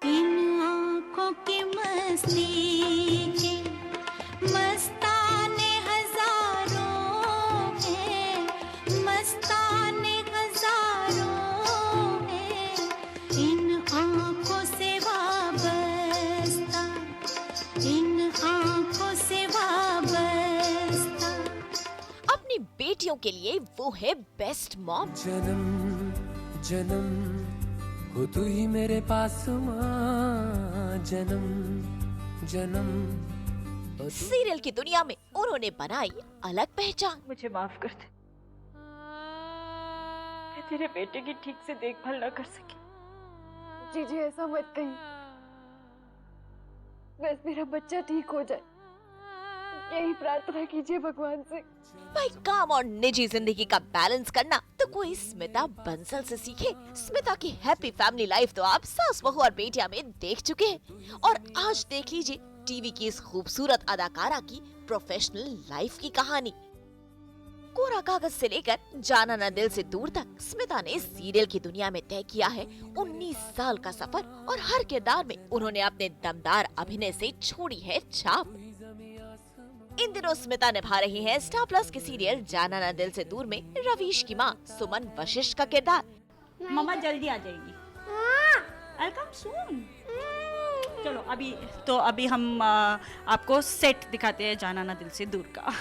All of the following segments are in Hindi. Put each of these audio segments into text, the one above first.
इन आँखों की मस्ती के मस्ताने हजारों हैं, मस्ताने हजारों हैं, इन आँखों से वाबस्ता, इन आँखों से वाबस्ता। अपनी बेटियों के लिए वो है बेस्ट मॉम। जन्म जन्म हो तू ही मेरे पास माँ, जन्म जन्म हो तू। सीरियल की दुनिया में उन्होंने बनाई अलग पहचान। मुझे माफ कर दे, मैं तेरे बेटे की ठीक से देखभाल ना कर सकी। जीजी ऐसा मत कहिए, बस मेरा बच्चा ठीक हो जाए, यही प्रार्थना कीजिए भगवान से। भाई काम और निजी जिंदगी का बैलेंस करना तो कोई स्मिता बंसल से सीखे। स्मिता की हैप्पी फैमिली लाइफ तो आप सास बहू और बेटिया में देख चुके हैं, और आज देख लीजिए टीवी की इस खूबसूरत अदाकारा की प्रोफेशनल लाइफ की कहानी। कोरा कागज से लेकर जाना न दिल से दूर तक स्मिता ने सीरियल की दुनिया में तय किया है 19 साल का सफर, और हर किरदार में उन्होंने अपने दमदार अभिनय से छोड़ी है छाप। इन दिनों स्मिता निभा रही है स्टार प्लस की सीरियल जाना न दिल से दूर में रवीश की मां सुमन वशिष्ठ का किरदार। मम्मा जल्दी आ जाएगी। I'll come soon। चलो अभी हम आपको सेट दिखाते हैं जाना ना दिल से दूर का।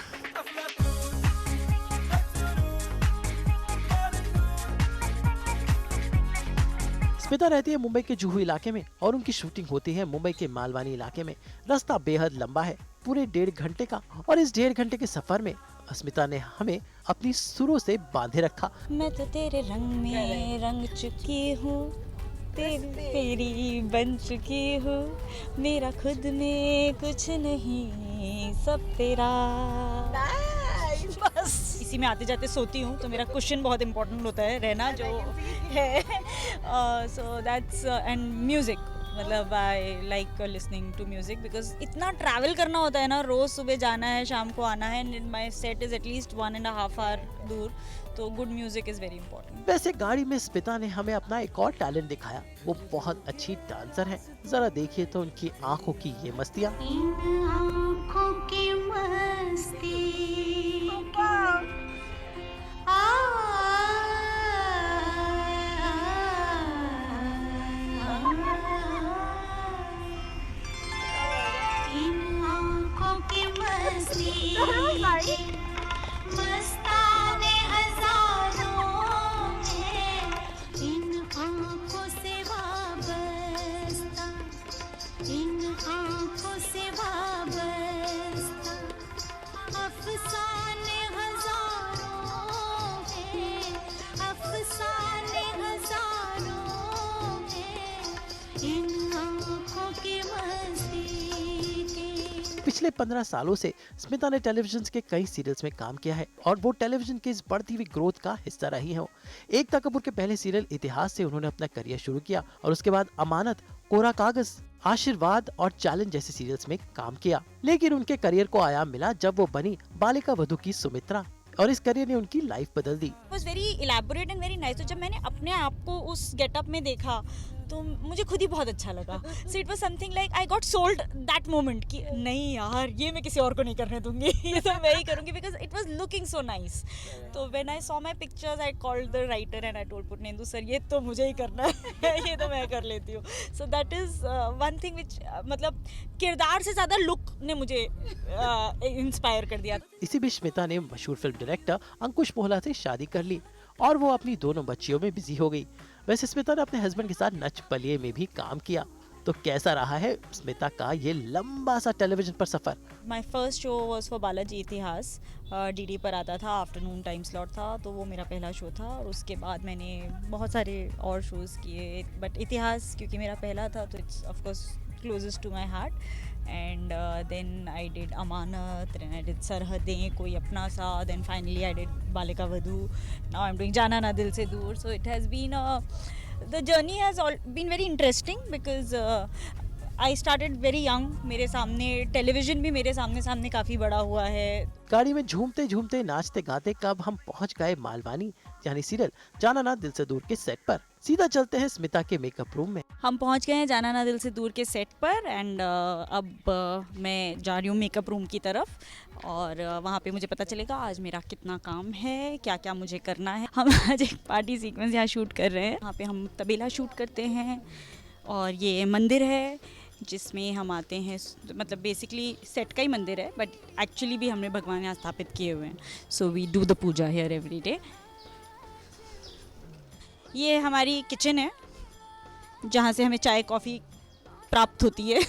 स्मिता रहती है मुंबई के जुहू इलाके में और उनकी शूटिंग होती है मुंबई के मालवानी इलाके में। रास्ता बेहद लंबा है, पूरे 1.5 घंटे का, और इस 1.5 घंटे के सफर में स्मिता ने हमें अपनी सुरों से बांधे रखा। मैं तो तेरे रंग में रंग चुकी हूँ, तेरी बन चुकी हूँ, मेरा खुद में कुछ नहीं सब तेरा। बस इसी में आते जाते सोती हूँ, तो मेरा क्वेश्चन बहुत इम्पोर्टेंट होता है रहना जो है। सो दैट्स एंड म्यूजिक, मतलब I like listening to music because इतना ट्रैवल करना होता है ना, रोज सुबह जाना है शाम को आना है, my set is at least 1.5 hour दूर, तो good music is very important. वैसे गाड़ी में स्मिता ने हमें अपना एक और टैलेंट दिखाया, वो बहुत अच्छी डांसर है। जरा देखिए तो उनकी आंखों की ये मस्तियाँ। इन आँखों की मस्ती इन आँखों की मस्ती मस्ताने हजारों हैं, इन आँखों से वाबस्ता, इन आँखों से वाबस्ता, अफसाने हजारों हैं, अफसाने हजारों हैं, इन आँखों की मस्ती के। पिछले 15 सालों से स्मिता ने टेलीविजन के कई सीरियल्स में काम किया है, और वो टेलीविजन की इस बढ़ती हुई ग्रोथ का हिस्सा रही हैं। एकता कपूर के पहले सीरियल इतिहास से उन्होंने अपना करियर शुरू किया, और उसके बाद अमानत, कोरा कागज, आशीर्वाद और चैलेंज जैसे सीरियल्स में काम किया। लेकिन उनके करियर को आयाम मिला जब वो बनी बालिका वधू की सुमित्रा, और इस करियर ने उनकी लाइफ बदल दी। Was very elaborate and very nice. तो जब मैंने अपने आप को उस गेटअप में देखा तो मुझे खुद ही बहुत अच्छा लगा। So it was something like I got sold that moment कि नहीं यार, ये मैं किसी और को नहीं करने दूंगी, ये तो मैं ही करूंगी, because it was looking so nice. तो when I saw my pictures I called the writer and I told Purnendu sir, ये तो मुझे ही करना है, ये तो मैं कर लेती हूँ। So that is one thing which, मतलब किरदार से ज्यादा लुक ने मुझे इंस्पायर कर दिया। इसी बीच स्मिता ने मशहूर फिल्म डायरेक्टर अंकुश पोहला से शादी कर ली, और वो अपनी दोनों बच्चियों में बिजी हो गई। वैसे स्मिता ने अपने हस्बैंड के साथ नच बलिए में भी काम किया। तो कैसा रहा है स्मिता का ये लंबा सा टेलीविजन पर सफर? My first show was for Balaji Itihaas, DD पर आता था, आफ्टरनून टाइम स्लॉट था, तो वो मेरा पहला शो था। और उसके बाद मैंने बहुत सारे और शोज़ किए, बट इतिहास क्योंकि मेरा पहला था तो it's of course closest to my heart. And then I did Amanat, then I did Sarhadein, Koi Apna सा, then finally I did Balika Vadhu, now I am doing जाना ना दिल से दूर। So it has been the journey has all been very interesting because I started very young, मेरे सामने टेलीविज़न भी मेरे सामने काफ़ी बड़ा हुआ है। गाड़ी में झूमते झूमते नाचते गाते कब हम पहुंच गए मालवानी यानी सीरियल जाना ना दिल से दूर के सेट पर। सीधा चलते हैं स्मिता के मेकअप रूम में। हम पहुंच गए हैं जाना ना दिल से दूर के सेट पर एंड अब मैं जा रही हूँ मेकअप रूम की तरफ और वहाँ पे मुझे पता चलेगा आज मेरा कितना काम है, क्या क्या मुझे करना है। हम आज एक पार्टी सीक्वेंस यहाँ शूट कर रहे हैं। यहाँ पे हम तबेला शूट करते हैं और ये मंदिर है जिसमें हम आते हैं, मतलब बेसिकली सेट का ही मंदिर है बट एक्चुअली भी हमने भगवान यहाँ स्थापित किए हुए हैं। So we do the puja here every day. ये हमारी किचन है जहाँ से हमें चाय कॉफ़ी प्राप्त होती है।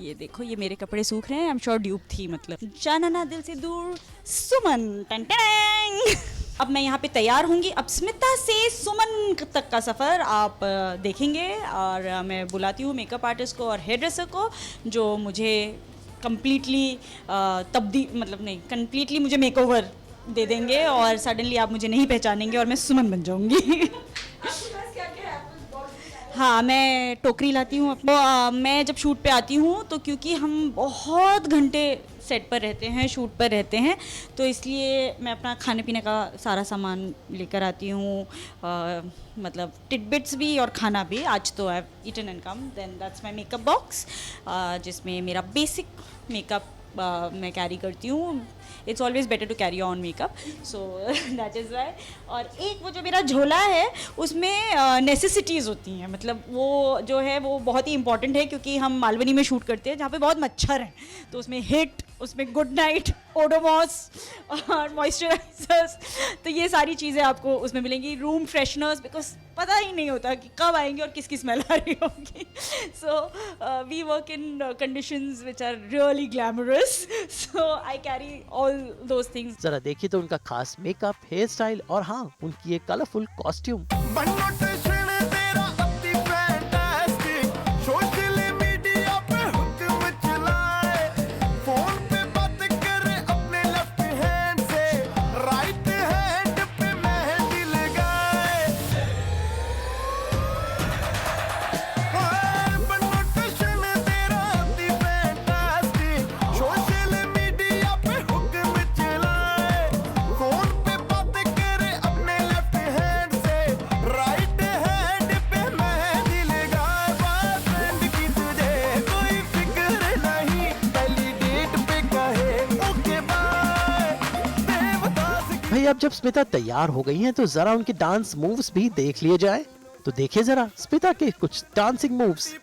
ये देखो, ये मेरे कपड़े सूख रहे हैं। आई एम श्योर ड्यूब थी, मतलब जाना ना दिल से दूर सुमन। Ton ton. अब मैं यहाँ पे तैयार होंगी। अब स्मिता से सुमन तक का सफ़र आप देखेंगे और मैं बुलाती हूँ मेकअप आर्टिस्ट को और हेयर ड्रेसर को जो मुझे कम्प्लीटली कम्प्लीटली मुझे मेकओवर दे देंगे और सडनली आप मुझे नहीं पहचानेंगे और मैं सुमन बन जाऊँगी। हाँ, मैं टोकरी लाती हूँ। मैं जब शूट पे आती हूँ तो क्योंकि हम बहुत घंटे सेट पर रहते हैं, शूट पर रहते हैं, तो इसलिए मैं अपना खाने पीने का सारा सामान लेकर आती हूँ, मतलब टिडबिट्स भी और खाना भी। आज तो I have eaten and come. Then that's my makeup box जिसमें मेरा बेसिक मेकअप मैं कैरी करती हूँ। It's always better to carry on makeup, so that is why. और एक वो जो मेरा झोला है उसमें नेसेसिटीज़ होती हैं, मतलब वो जो है वो बहुत ही इंपॉर्टेंट है क्योंकि हम मालवनी में शूट करते हैं जहाँ पे बहुत मच्छर हैं, तो उसमें हिट, उसमें गुड नाइट, ओडोमॉस और मॉइस्चराइजर्स, तो ये सारी चीज़ें आपको उसमें मिलेंगी। रूम फ्रेशनर्स, बिकॉज पता ही नहीं होता कि कब आएंगे और किसकी स्मेल आ रही होगी। So we work in conditions which are really glamorous, so I carry all those things. जरा देखिए तो उनका खास मेकअप, हेयर स्टाइल और हाँ उनकी ये कलरफुल कॉस्ट्यूम। अब जब स्मिता तैयार हो गई हैं तो जरा उनके डांस मूव्स भी देख लिए जाए। तो देखिए जरा स्मिता के कुछ डांसिंग मूव्स।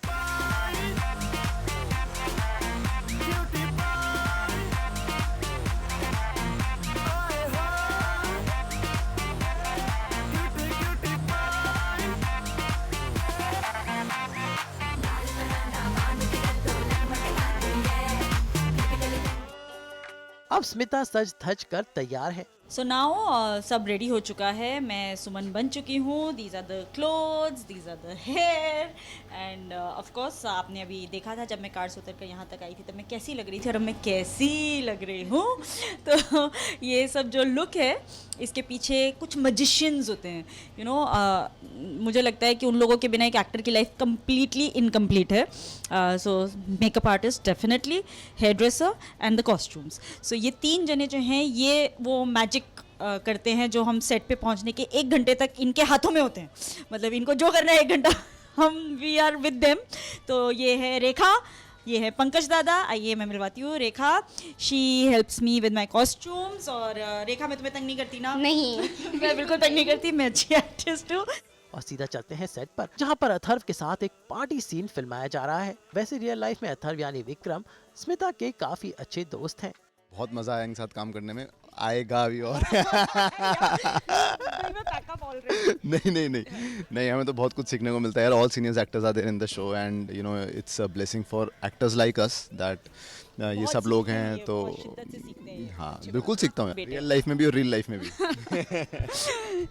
अब स्मिता सज धज कर तैयार है। सो नाउ सब रेडी हो चुका है, मैं सुमन बन चुकी हूँ। These are the clothes, these are the hair and of course आपने अभी देखा था जब मैं कार से उतर कर यहाँ तक आई थी तब मैं कैसी लग रही थी और अब मैं कैसी लग रही हूँ। तो ये सब जो लुक है इसके पीछे कुछ मजिशियंस होते हैं, यू नो। मुझे लगता है कि उन लोगों के बिना एक एक्टर की लाइफ कम्प्लीटली इनकम्प्लीट है। So makeup artist definitely, hair dresser and the costumes. So ये तीन जने जो हैं ये वो मैजिक करते हैं जो हम सेट पे पहुंचने के 1 घंटे तक इनके हाथों में होते हैं, मतलब इनको जो करना है 1 घंटा हम वी आर विद देम। तो ये है रेखा, ये है पंकज दादा। आइए मैं मिलवाती हूँ Rekha. She helps me with my costumes. और रेखा मैं तुम्हें तंग नहीं करती ना? नहीं। मैं बिल्कुल तंग नहीं करती, मैं अच्छी आर्टिस्ट हूँ। और सीधा चलते हैं सेट पर जहाँ पर अथर्व के साथ एक पार्टी सीन फिल्माया जा रहा है। वैसे रियल लाइफ में अथर्व यानी विक्रम स्मिता के काफी अच्छे दोस्त हैं। बहुत मजा आया इनके साथ काम करने में, आएगा अभी और। नहीं हमें तो बहुत कुछ सीखने को मिलता है यार। All seniors actors are there in the show and you know it's a blessing for actors like us that ये सब लोग हैं। तो हाँ बिल्कुल सीखता हूँ रियल लाइफ में भी और रियल लाइफ में भी।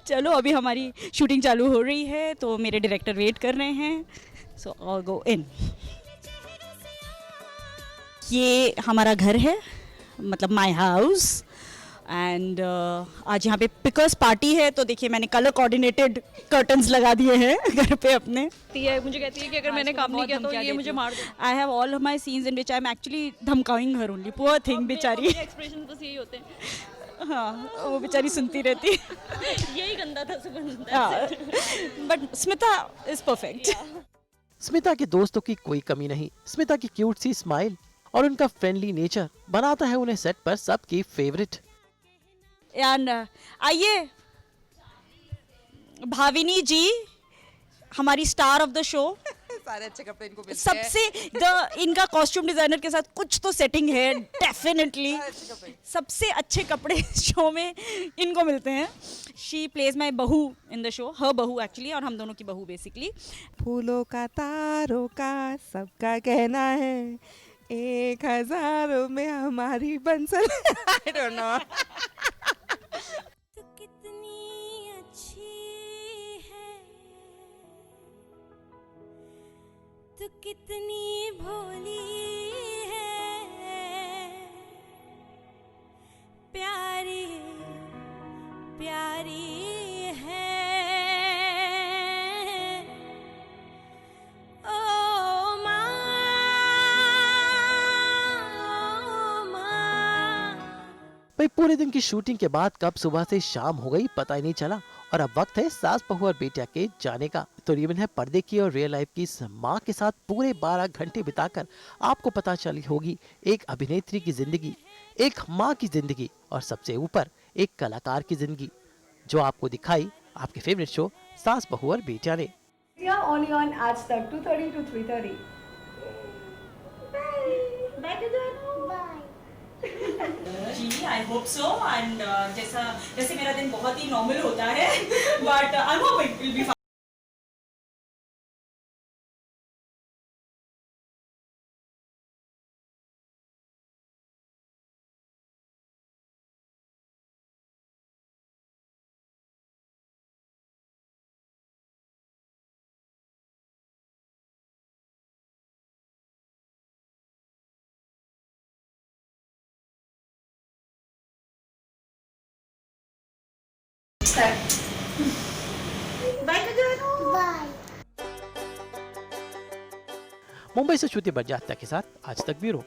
चलो अभी हमारी शूटिंग चालू हो रही है तो मेरे डायरेक्टर वेट कर रहे हैं। सो ऑल गो इन। ये हमारा घर है, मतलब माय हाउस। एंड आज यहाँ पे पिकर्स पार्टी है, तो देखिए मैंने कलर कोऑर्डिनेटेड कर्टन्स लगा दिए हैं घर पे अपने। मुझे कहती है कि अगर मैंने काम नहीं किया तो ये मुझे मार दे। I have all of my scenes in which I am actually धमकाइंग हर ओनली, पुअर थिंग बेचारी। एक्सप्रेशन बस यही होते हैं। हाँ, वो बेचारी सुनती रहती यही गंदा था सुगंध। But Smita is perfect. Smita के दोस्तों की कोई कमी नहीं। स्मिता की क्यूट सी स्माइल और उनका फ्रेंडली नेचर बनाता है उन्हें सेट पर सबकी फेवरेट। एंड आइए भाविनी जी, हमारी स्टार ऑफ द शो। सारे अच्छे कपड़े इनको मिलते हैं। सबसे इनका कॉस्ट्यूम डिजाइनर के साथ कुछ तो सेटिंग है डेफिनेटली। सबसे अच्छे कपड़े शो में इनको मिलते हैं। शी प्लेज माई बहू इन द शो, हर बहू एक्चुअली, और हम दोनों की बहू बेसिकली। फूलों का तारों का सबका कहना है 1000 में हमारी बंसल। I don't know. तू कितनी अच्छी है, तू कितनी भोली है, प्यारी प्यारी है। ओ माँ, ओ माँ। भाई पूरे दिन की शूटिंग के बाद कब सुबह से शाम हो गई पता ही नहीं चला, और अब वक्त है सास बहू और बेटिया के जाने का। तो रिबन है पर्दे की और रियल लाइफ की इस माँ के साथ पूरे 12 घंटे बिताकर आपको पता चली होगी एक अभिनेत्री की जिंदगी, एक माँ की जिंदगी, और सबसे ऊपर एक कलाकार की जिंदगी, जो आपको दिखाई आपके फेवरेट शो सास बहू और बेटिया ने। ओनली ऑन आज तक 2:30 to 3:30। जी आई होप सो। एंड जैसे मेरा दिन बहुत ही नॉर्मल होता है, but I hope it will be Mumbai से श्रुति बजात्या के साथ आज तक ब्यूरो।